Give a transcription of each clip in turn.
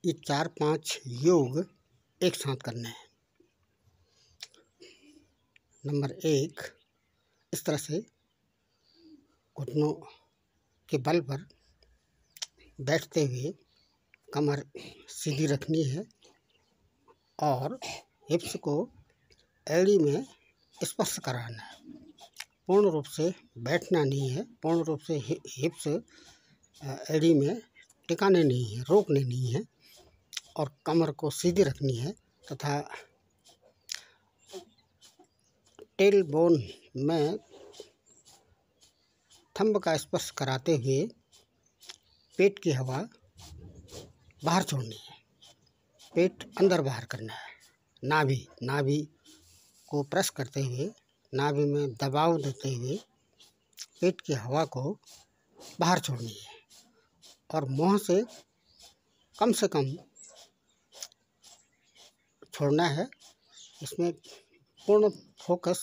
ये 4-5 योग एक साथ करने हैं। नंबर 1, इस तरह से घुटनों के बल पर बैठते हुए कमर सीधी रखनी है और हिप्स को एड़ी में स्पर्श कराना है। पूर्ण रूप से बैठना नहीं है, पूर्ण रूप से हिप्स एड़ी में टिकाने नहीं है, रोकने नहीं है और कमर को सीधी रखनी है तथा टेल बोन में थंब का स्पर्श कराते हुए पेट की हवा बाहर छोड़नी है। पेट अंदर बाहर करना है। नाभि को प्रेस करते हुए, नाभि में दबाव देते हुए पेट की हवा को बाहर छोड़नी है और मुंह से कम छोड़ना है। इसमें पूर्ण फोकस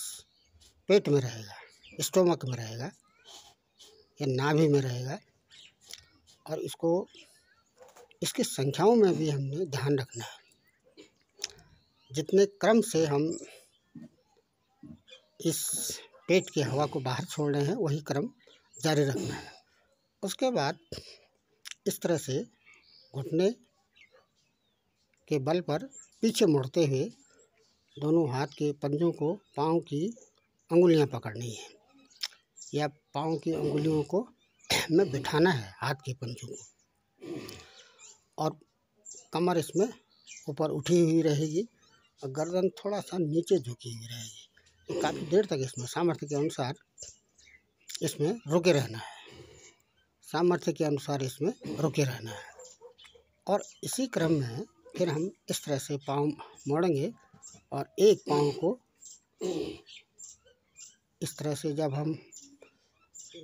पेट में रहेगा, स्टोमक में रहेगा या नाभि में रहेगा और इसकी संख्याओं में भी हमने ध्यान रखना है। जितने क्रम से हम इस पेट की हवा को बाहर छोड़ रहे हैं वही क्रम जारी रखना है। उसके बाद इस तरह से घुटने के बल पर पीछे मुड़ते हुए दोनों हाथ के पंजों को पाँव की अंगुलियां पकड़नी है या पाँव की अंगुलियों को में बिठाना है हाथ के पंजों को और कमर इसमें ऊपर उठी हुई रहेगी और गर्दन थोड़ा सा नीचे झुकी हुई रहेगी। काफ़ी देर तक इसमें सामर्थ्य के अनुसार इसमें रुके रहना है। सामर्थ्य के अनुसार इसमें रुके रहना है और इसी क्रम में फिर हम इस तरह से पाँव मोड़ेंगे और एक पाँव को इस तरह से, जब हम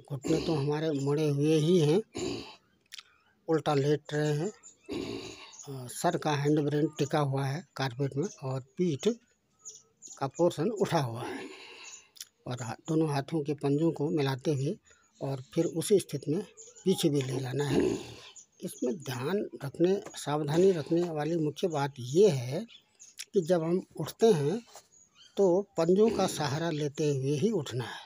घुटने तो हमारे मुड़े हुए ही हैं, उल्टा लेट रहे हैं, सर का हैंड ब्रेन टिका हुआ है कारपेट में और पीठ का पोर्शन उठा हुआ है और दोनों हाथों के पंजों को मिलाते हुए और फिर उसी स्थिति में पीछे भी ले जाना है। इसमें सावधानी रखने वाली मुख्य बात ये है कि जब हम उठते हैं तो पंजों का सहारा लेते हुए ही उठना है,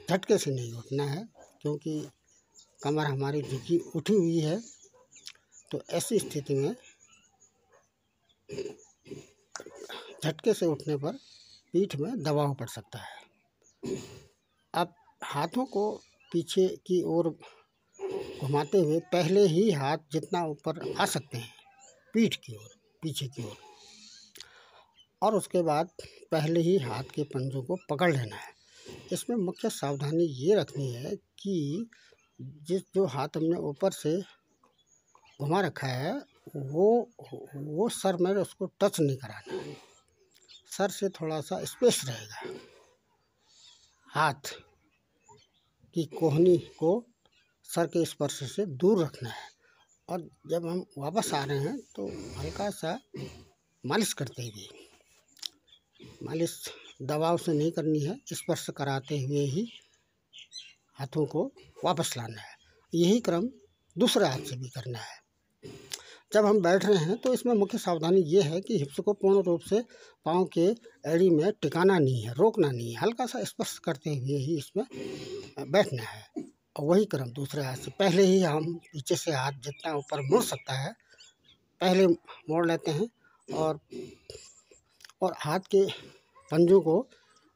झटके से नहीं उठना है क्योंकि कमर हमारी उठी हुई है। तो ऐसी स्थिति में झटके से उठने पर पीठ में दबाव पड़ सकता है। अब हाथों को पीछे की ओर घुमाते हुए पहले ही हाथ जितना ऊपर आ सकते हैं पीठ की ओर, पीछे की ओर, और उसके बाद पहले ही हाथ के पंजों को पकड़ लेना है। इसमें मुख्य सावधानी ये रखनी है कि जो हाथ हमने ऊपर से घुमा रखा है वो सर में उसको टच नहीं कराना है। सर से थोड़ा सा स्पेस रहेगा। हाथ की कोहनी को सर के स्पर्श से दूर रखना है और जब हम वापस आ रहे हैं तो हल्का सा मालिश करते हुए, मालिश दबाव से नहीं करनी है, स्पर्श कराते हुए ही हाथों को वापस लाना है। यही क्रम दूसरे हाथ से भी करना है। जब हम बैठ रहे हैं तो इसमें मुख्य सावधानी ये है कि हिप्स को पूर्ण रूप से पाँव के एड़ी में टिकाना नहीं है, रोकना नहीं है, हल्का सा स्पर्श करते हुए ही इसमें बैठना है। और वही क्रम दूसरे हाथ से पहले ही हम पीछे से हाथ जितना ऊपर मुड़ सकता है पहले मोड़ लेते हैं और हाथ के पंजों को,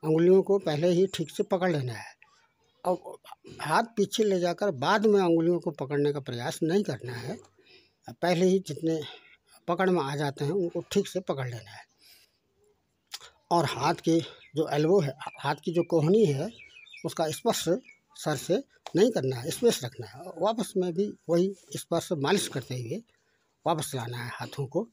अंगुलियों को पहले ही ठीक से पकड़ लेना है और हाथ पीछे ले जाकर बाद में अंगुलियों को पकड़ने का प्रयास नहीं करना है। पहले ही जितने पकड़ में आ जाते हैं उनको ठीक से पकड़ लेना है और हाथ के जो एल्बो है, हाथ की जो कोहनी है, उसका स्पर्श सर से नहीं करना है, स्पेस रखना है। वापस में भी वही स्पर्श मालिश करते हुए वापस लाना है हाथों को।